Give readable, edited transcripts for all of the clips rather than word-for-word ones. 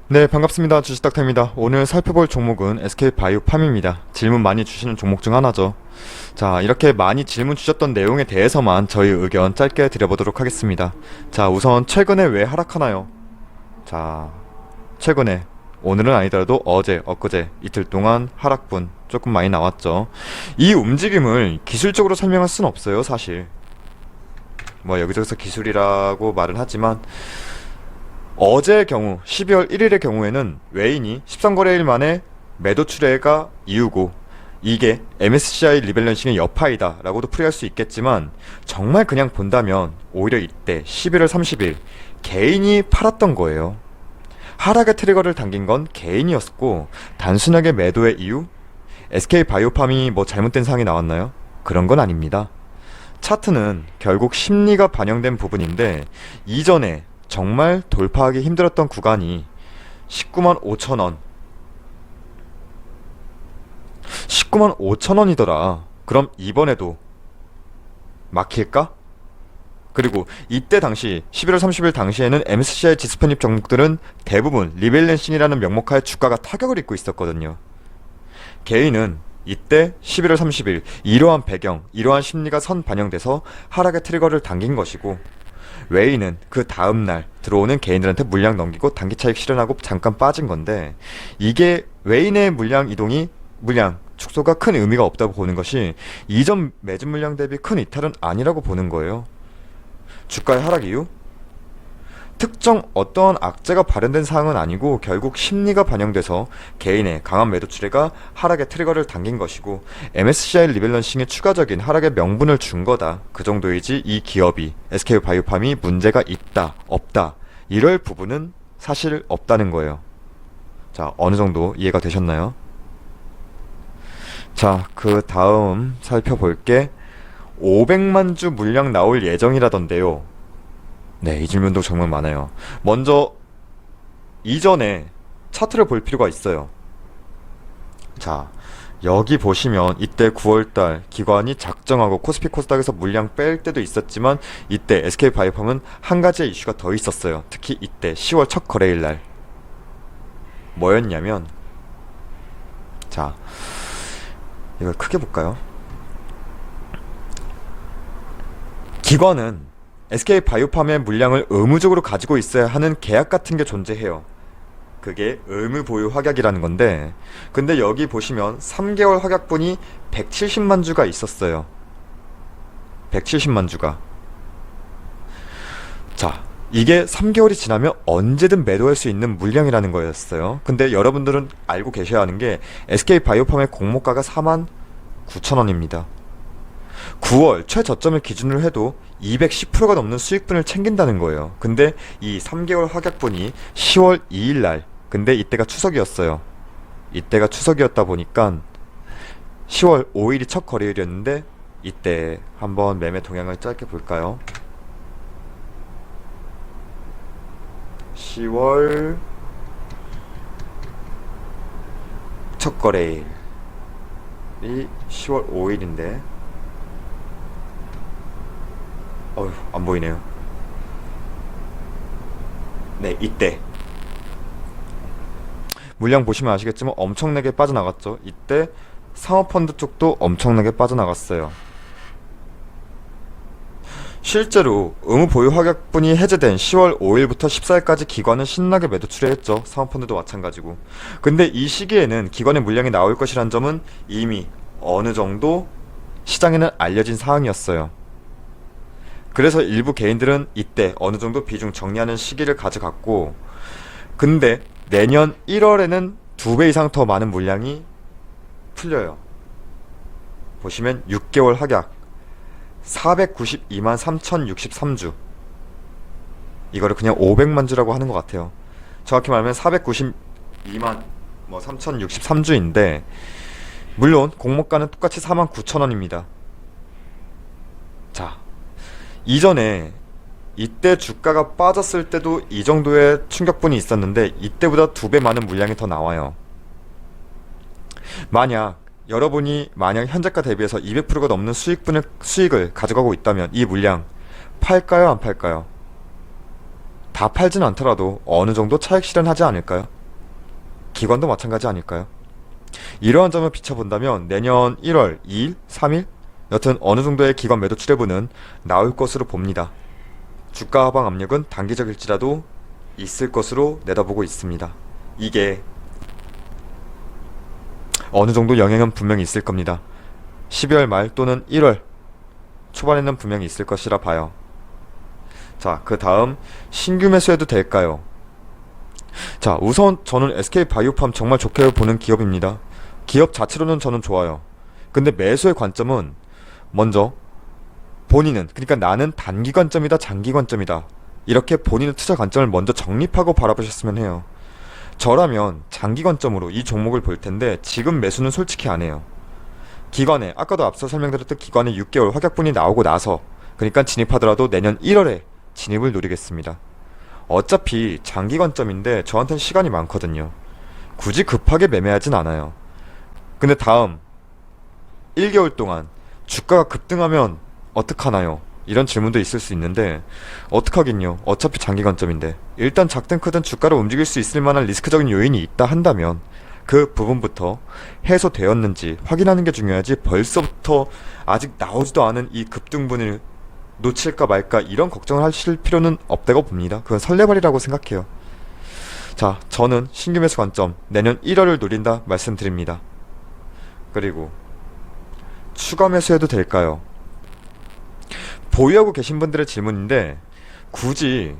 네, 반갑습니다. 주식닥터입니다. 오늘 살펴볼 종목은 SK바이오팜입니다. 질문 많이 주시는 종목 중 하나죠. 자, 이렇게 많이 질문 주셨던 내용에 대해서만 저희 의견 짧게 드려보도록 하겠습니다. 자, 우선 최근에 왜 하락하나요? 자, 최근에 오늘은 아니더라도 어제, 엊그제 이틀 동안 하락분 조금 많이 나왔죠. 이 움직임을 기술적으로 설명할 수는 없어요, 사실. 뭐 여기저기서 기술이라고 말은 하지만 어제의 경우 12월 1일의 경우에는 외인이 13거래일 만에 매도 출회가 이유고 이게 MSCI 리밸런싱의 여파이다 라고도 풀이할 수 있겠지만 정말 그냥 본다면 오히려 이때 11월 30일 개인이 팔았던 거예요. 하락의 트리거를 당긴 건 개인이었고 단순하게 매도의 이유? SK바이오팜이 뭐 잘못된 사항이 나왔나요? 그런 건 아닙니다. 차트는 결국 심리가 반영된 부분인데 이전에 정말 돌파하기 힘들었던 구간이 19만 5천원 19만 5천원이더라. 그럼 이번에도 막힐까? 그리고 이때 당시 11월 30일 당시에는 MSCI 지수 편입 종목들은 대부분 리밸런싱이라는 명목하에 주가가 타격을 입고 있었거든요. 개인은 이때 11월 30일 이러한 배경, 이러한 심리가 선 반영돼서 하락의 트리거를 당긴 것이고 외인은 그 다음날 들어오는 개인들한테 물량 넘기고 단기 차익 실현하고 잠깐 빠진 건데 이게 외인의 물량 이동이 물량 축소가 큰 의미가 없다고 보는 것이 이전 매집 물량 대비 큰 이탈은 아니라고 보는 거예요. 주가의 하락 이유? 특정 어떠한 악재가 발현된 사항은 아니고 결국 심리가 반영돼서 개인의 강한 매도 출회가 하락의 트리거를 당긴 것이고 MSCI 리밸런싱의 추가적인 하락의 명분을 준 거다. 그 정도이지 이 기업이 SK바이오팜이 문제가 있다, 없다 이럴 부분은 사실 없다는 거예요. 자, 어느 정도 이해가 되셨나요? 자, 그 다음 살펴볼 게 500만 주 물량 나올 예정이라던데요. 네, 이 질문도 정말 많아요. 먼저 이전에 차트를 볼 필요가 있어요. 자, 여기 보시면 이때 9월달 기관이 작정하고 코스피 코스닥에서 물량 뺄 때도 있었지만 이때 SK바이오팜은 한 가지의 이슈가 더 있었어요. 특히 이때 10월 첫 거래일 날 뭐였냐면, 자, 이걸 크게 볼까요? 기관은 SK바이오팜의 물량을 의무적으로 가지고 있어야 하는 계약 같은 게 존재해요. 그게 의무 보유 확약이라는 건데, 근데 여기 보시면 3개월 확약분이 170만 주가 있었어요. 170만 주가. 자, 이게 3개월이 지나면 언제든 매도할 수 있는 물량이라는 거였어요. 근데 여러분들은 알고 계셔야 하는 게 SK바이오팜의 공모가가 49,000원입니다. 9월 최저점을 기준으로 해도 210%가 넘는 수익분을 챙긴다는 거예요. 근데 이 3개월 확약분이 10월 2일 날, 근데 이때가 추석이었어요. 이때가 추석이었다 보니까 10월 5일이 첫 거래일이었는데 이때 한번 매매 동향을 짧게 볼까요? 10월 첫 거래일이 10월 5일인데 어휴, 안 보이네요. 네, 이때 물량 보시면 아시겠지만 엄청나게 빠져나갔죠. 이때 상업펀드 쪽도 엄청나게 빠져나갔어요. 실제로 의무 보유 확약분이 해제된 10월 5일부터 14일까지 기관은 신나게 매도 출회했죠. 상업펀드도 마찬가지고. 근데 이 시기에는 기관의 물량이 나올 것이란 점은 이미 어느 정도 시장에는 알려진 사항이었어요. 그래서 일부 개인들은 이때 어느 정도 비중 정리하는 시기를 가져갔고, 근데 내년 1월에는 2배 이상 더 많은 물량이 풀려요. 보시면 6개월 확약 492만 3063주, 이거를 그냥 500만 주라고 하는 것 같아요. 정확히 말하면 492만 3063주인데 물론 공모가는 똑같이 49,000원입니다. 자, 이전에 이때 주가가 빠졌을 때도 이 정도의 충격분이 있었는데 이때보다 2배 많은 물량이 더 나와요. 만약 여러분이 현재가 대비해서 200%가 넘는 수익을 가져가고 있다면 이 물량 팔까요, 안 팔까요? 다 팔진 않더라도 어느 정도 차익 실현하지 않을까요? 기관도 마찬가지 아닐까요? 이러한 점을 비춰본다면 내년 1월 2일, 3일? 여튼 어느 정도의 기관 매도 출회분은 나올 것으로 봅니다. 주가 하방 압력은 단기적일지라도 있을 것으로 내다보고 있습니다. 이게 어느 정도 영향은 분명히 있을 겁니다. 12월 말 또는 1월 초반에는 분명히 있을 것이라 봐요. 자, 그 다음 신규 매수해도 될까요? 자, 우선 저는 SK바이오팜 정말 좋게 보는 기업입니다. 기업 자체로는 저는 좋아요. 근데 매수의 관점은 먼저 본인은, 그러니까 나는 단기 관점이다 장기 관점이다, 이렇게 본인의 투자 관점을 먼저 정립하고 바라보셨으면 해요. 저라면 장기 관점으로 이 종목을 볼 텐데 지금 매수는 솔직히 안 해요. 기관에, 아까도 앞서 설명드렸던 기관에 6개월 확약분이 나오고 나서, 그러니까 진입하더라도 내년 1월에 진입을 노리겠습니다. 어차피 장기 관점인데 저한테는 시간이 많거든요. 굳이 급하게 매매하진 않아요. 근데 다음 1개월 동안 주가가 급등하면 어떡하나요? 이런 질문도 있을 수 있는데 어떡하긴요. 어차피 장기 관점인데 일단 작든 크든 주가를 움직일 수 있을 만한 리스크적인 요인이 있다 한다면 그 부분부터 해소되었는지 확인하는 게 중요하지, 벌써부터 아직 나오지도 않은 이 급등분을 놓칠까 말까 이런 걱정을 하실 필요는 없다고 봅니다. 그건 설레발이라고 생각해요. 자, 저는 신규 매수 관점 내년 1월을 노린다 말씀드립니다. 그리고 추가 매수해도 될까요? 보유하고 계신 분들의 질문인데 굳이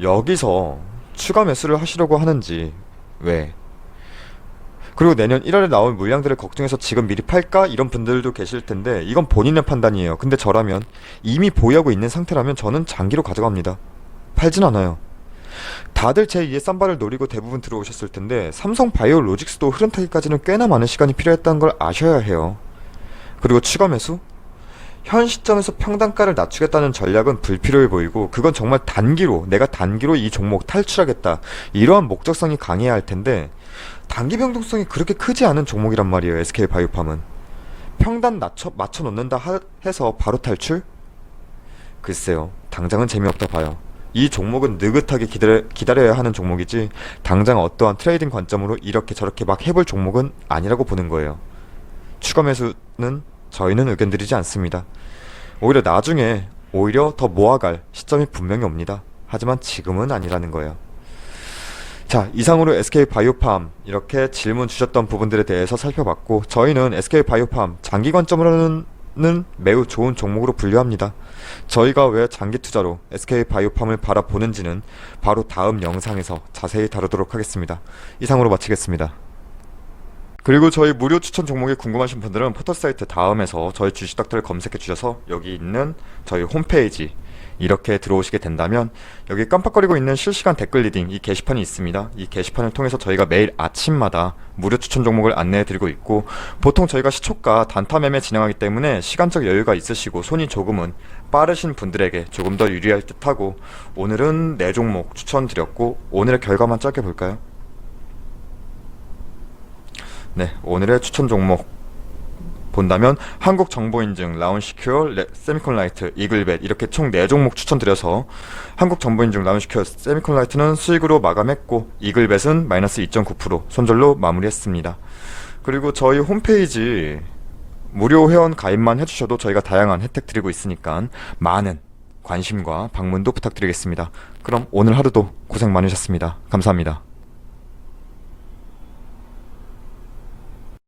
여기서 추가 매수를 하시려고 하는지, 왜? 그리고 내년 1월에 나올 물량들을 걱정해서 지금 미리 팔까? 이런 분들도 계실 텐데 이건 본인의 판단이에요. 근데 저라면 이미 보유하고 있는 상태라면 저는 장기로 가져갑니다. 팔진 않아요. 다들 제2의 쌈바를 노리고 대부분 들어오셨을 텐데 삼성바이오로직스도 흐름 타기까지는 꽤나 많은 시간이 필요했다는 걸 아셔야 해요. 그리고 추가 매수? 현 시점에서 평단가를 낮추겠다는 전략은 불필요해 보이고, 그건 정말 단기로, 내가 단기로 이 종목 탈출하겠다, 이러한 목적성이 강해야 할 텐데 단기 변동성이 그렇게 크지 않은 종목이란 말이에요. SK바이오팜은 평단 맞춰 놓는다 해서 바로 탈출? 글쎄요, 당장은 재미없다 봐요. 이 종목은 느긋하게 기다려야 하는 종목이지 당장 어떠한 트레이딩 관점으로 이렇게 저렇게 막 해볼 종목은 아니라고 보는 거예요. 추가 매수는 저희는 의견 드리지 않습니다. 오히려 나중에 더 모아갈 시점이 분명히 옵니다. 하지만 지금은 아니라는 거예요. 자, 이상으로 SK바이오팜 이렇게 질문 주셨던 부분들에 대해서 살펴봤고, 저희는 SK바이오팜 장기 관점으로는 매우 좋은 종목으로 분류합니다. 저희가 왜 장기 투자로 SK바이오팜을 바라보는지는 바로 다음 영상에서 자세히 다루도록 하겠습니다. 이상으로 마치겠습니다. 그리고 저희 무료 추천 종목이 궁금하신 분들은 포털사이트 다음에서 저희 주식닥터를 검색해 주셔서 여기 있는 저희 홈페이지 이렇게 들어오시게 된다면 여기 깜빡거리고 있는 실시간 댓글 리딩 이 게시판이 있습니다. 이 게시판을 통해서 저희가 매일 아침마다 무료 추천 종목을 안내해 드리고 있고, 보통 저희가 시초가 단타 매매 진행하기 때문에 시간적 여유가 있으시고 손이 조금은 빠르신 분들에게 조금 더 유리할 듯하고, 오늘은 4종목 추천드렸고 오늘의 결과만 짧게 볼까요? 네, 오늘의 추천 종목 본다면 한국정보인증, 라운시큐어, 세미콘라이트, 이글벳 이렇게 총 4종목 추천드려서 한국정보인증, 라운시큐어, 세미콘라이트는 수익으로 마감했고 이글벳은 마이너스 2.9% 손절로 마무리했습니다. 그리고 저희 홈페이지 무료 회원 가입만 해주셔도 저희가 다양한 혜택 드리고 있으니까 많은 관심과 방문도 부탁드리겠습니다. 그럼 오늘 하루도 고생 많으셨습니다. 감사합니다.